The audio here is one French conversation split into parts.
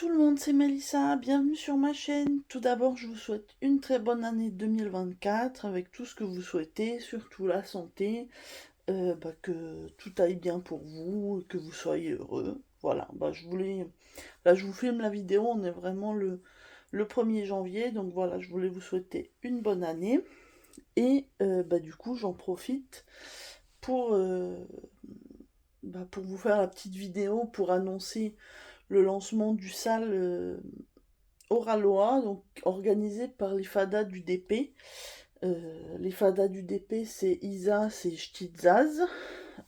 tout le monde, c'est Mélissa, bienvenue sur ma chaîne. Tout d'abord, je vous souhaite une très bonne année 2024 avec tout ce que vous souhaitez, surtout la santé, que tout aille bien pour vous, que vous soyez heureux. Voilà, là je vous filme la vidéo, on est vraiment le 1er janvier, donc voilà, je voulais vous souhaiter une bonne année. Et du coup, j'en profite pour, pour vous faire la petite vidéo pour annoncer le lancement du salle Oraloa, donc organisé par les fadas du DP. Les fadas du DP, c'est Isa, c'est Stitzaz,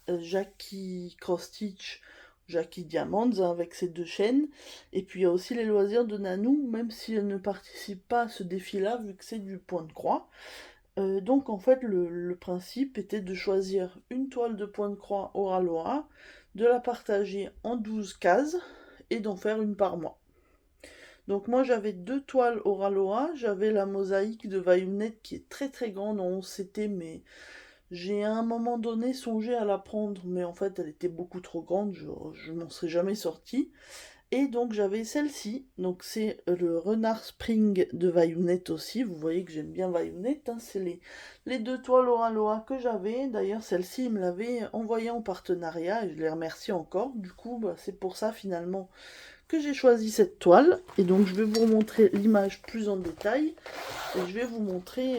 Jackie Cross-Stitch, Jackie Diamonds, hein, avec ses deux chaînes. Et puis il y a aussi les loisirs de Nanou, même si elle ne participe pas à ce défi-là, vu que c'est du point de croix. Donc en fait, le principe était de choisir une toile de point de croix Oraloa, de la partager en 12 cases et d'en faire une par mois. Donc moi j'avais deux toiles Oraloa, j'avais la mosaïque de Vaillunette qui est très très grande en 11 CT, mais j'ai à un moment donné songé à la prendre, mais en fait elle était beaucoup trop grande, je m'en serais jamais sortie. Et donc j'avais celle-ci, donc c'est le Renard Spring de Vaillunette aussi, vous voyez que j'aime bien Vaillunette, hein, c'est les deux toiles Oraloa que j'avais, d'ailleurs celle-ci il me l'avait envoyée en partenariat et je les remercie encore, du coup c'est pour ça finalement que j'ai choisi cette toile. Et donc je vais vous montrer l'image plus en détail. Et je vais vous montrer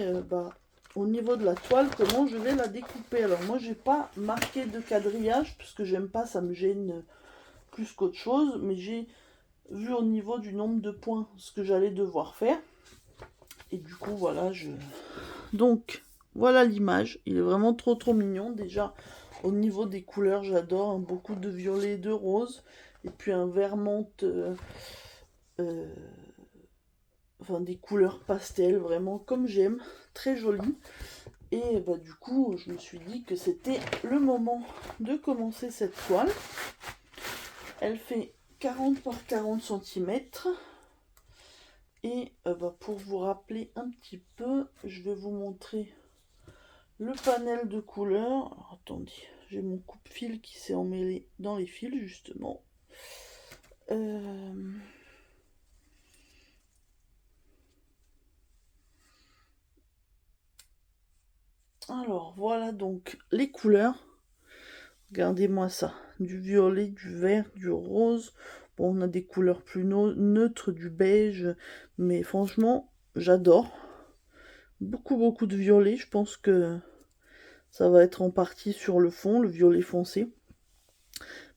au niveau de la toile comment je vais la découper. Alors moi j'ai pas marqué de quadrillage parce que j'aime pas, ça me gêne plus qu'autre chose. Mais j'ai vu au niveau du nombre de points ce que j'allais devoir faire. Et du coup voilà, donc voilà l'image. Il est vraiment trop mignon. Déjà au niveau des couleurs j'adore, hein, beaucoup de violet et de rose. Et puis un vert menthe, enfin des couleurs pastel, vraiment comme j'aime, très joli. Et du coup, je me suis dit que c'était le moment de commencer cette toile. Elle fait 40 par 40 cm. Et pour vous rappeler un petit peu, je vais vous montrer le panel de couleurs. Alors, attendez, j'ai mon coupe-fil qui s'est emmêlé dans les fils, justement. Alors, voilà donc les couleurs. Regardez-moi ça. Du violet, du vert, du rose. Bon, on a des couleurs plus neutres, du beige. Mais franchement, j'adore. Beaucoup de violet. Je pense que ça va être en partie sur le fond, le violet foncé.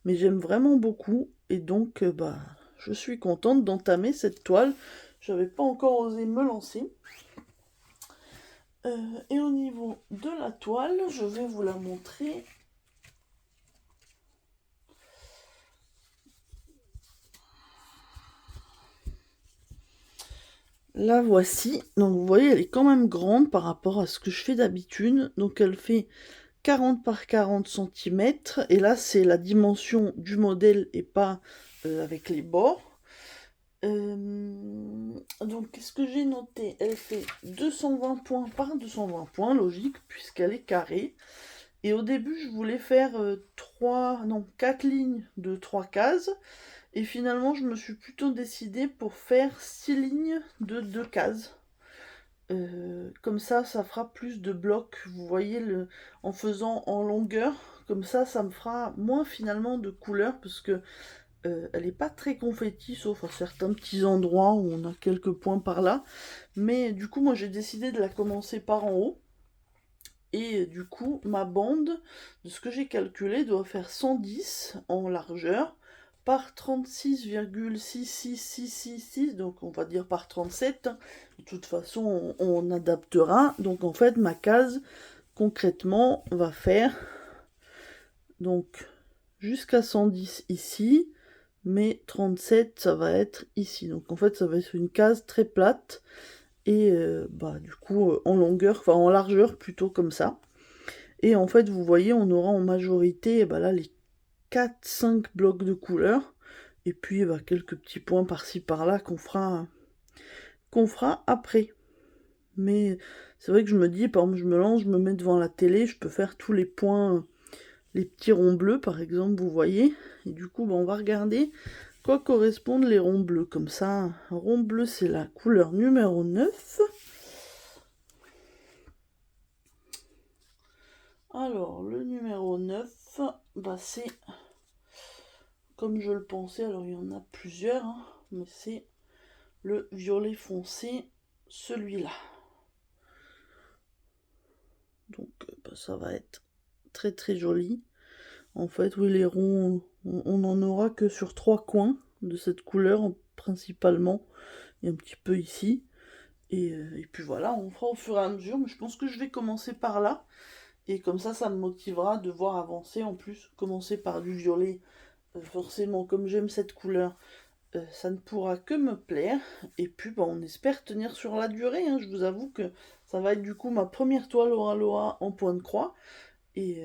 Mais j'aime vraiment beaucoup. Et donc, je suis contente d'entamer cette toile. J'avais pas encore osé me lancer. Et au niveau de la toile, je vais vous la montrer. La voici. Donc vous voyez, elle est quand même grande par rapport à ce que je fais d'habitude. Donc elle fait 40 par 40 cm. Et là, c'est la dimension du modèle et pas avec les bords. Donc qu'est-ce que j'ai noté? Elle fait 220 points par 220 points, logique, puisqu'elle est carrée. Et au début, je voulais faire 4 lignes de 3 cases. Et finalement, je me suis plutôt décidée pour faire 6 lignes de 2 cases. Comme ça fera plus de blocs. Vous voyez, en faisant en longueur, comme ça me fera moins finalement de couleurs, parce que elle n'est pas très confetti, sauf à certains petits endroits où on a quelques points par là. Mais du coup, moi j'ai décidé de la commencer par en haut. Et du coup, ma bande, de ce que j'ai calculé, doit faire 110 en largeur par 36,66666, donc on va dire par 37. De toute façon, on adaptera. Donc en fait, ma case, concrètement, va faire donc jusqu'à 110 ici, mais 37, ça va être ici. Donc en fait, ça va être une case très plate. Et du coup, en longueur, enfin en largeur plutôt comme ça. Et en fait, vous voyez, on aura en majorité là les 4-5 blocs de couleurs. Et puis quelques petits points par-ci par-là qu'on fera après. Mais c'est vrai que je me dis, par exemple, je me lance, je me mets devant la télé, je peux faire tous les points, les petits ronds bleus par exemple, vous voyez. Et du coup, on va regarder quoi correspondent les ronds bleus. Comme ça, un rond bleu, c'est la couleur numéro 9. Alors, le numéro 9, bah c'est, comme je le pensais, alors il y en a plusieurs, hein, mais c'est le violet foncé, celui-là. Donc, bah, ça va être très très joli. En fait, oui, les ronds, on n'en aura que sur 3 coins de cette couleur, principalement, et un petit peu ici. Et puis voilà, on fera au fur et à mesure, mais je pense que je vais commencer par là. Et comme ça me motivera de voir avancer. En plus, commencer par du violet, forcément, comme j'aime cette couleur, ça ne pourra que me plaire. Et puis, bah, on espère tenir sur la durée, hein. Je vous avoue que ça va être du coup ma première toile Oraloa en point de croix. Et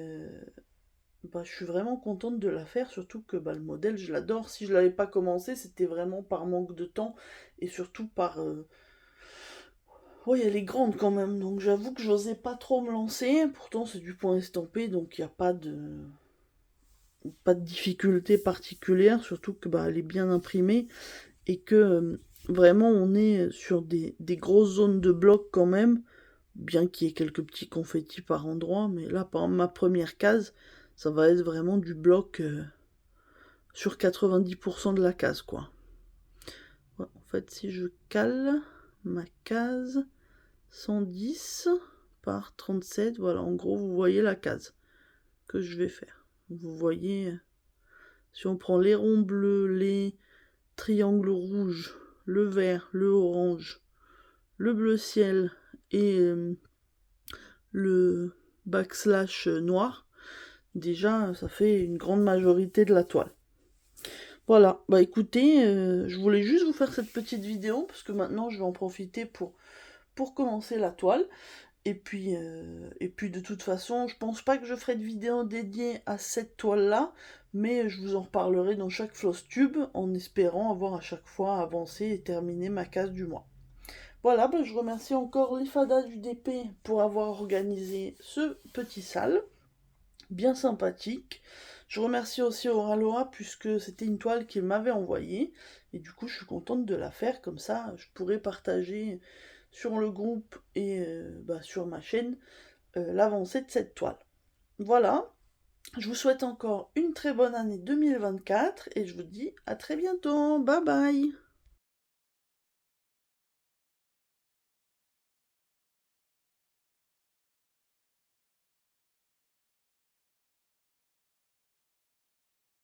bah, je suis vraiment contente de la faire, surtout que bah, le modèle, je l'adore. Si je l'avais pas commencé, c'était vraiment par manque de temps et surtout par... Oui, elle est grande quand même, donc j'avoue que j'osais pas trop me lancer. Pourtant, c'est du point estampé, donc il n'y a pas de difficulté particulière, surtout que bah, elle est bien imprimée et que vraiment on est sur des grosses zones de blocs quand même, bien qu'il y ait quelques petits confettis par endroit, mais là, par exemple, ma première case, ça va être vraiment du bloc sur 90% de la case, quoi. Ouais, en fait, si je cale ma case 110 par 37, voilà, en gros, vous voyez la case que je vais faire. Vous voyez, si on prend les ronds bleus, les triangles rouges, le vert, le orange, le bleu ciel et le backslash noir, déjà, ça fait une grande majorité de la toile. Voilà, bah écoutez, je voulais juste vous faire cette petite vidéo, parce que maintenant, je vais en profiter pour commencer la toile. Et puis de toute façon, je pense pas que je ferai de vidéo dédiée à cette toile-là, mais je vous en reparlerai dans chaque floss tube, en espérant avoir à chaque fois avancé et terminé ma case du mois. Voilà, bah, je remercie encore l'IFADA du DP pour avoir organisé ce petit sale, bien sympathique. Je remercie aussi Oraloa, puisque c'était une toile qu'il m'avait envoyée, et du coup je suis contente de la faire, comme ça je pourrais partager sur le groupe et bah, sur ma chaîne l'avancée de cette toile. Voilà, je vous souhaite encore une très bonne année 2024 et je vous dis à très bientôt. Bye bye.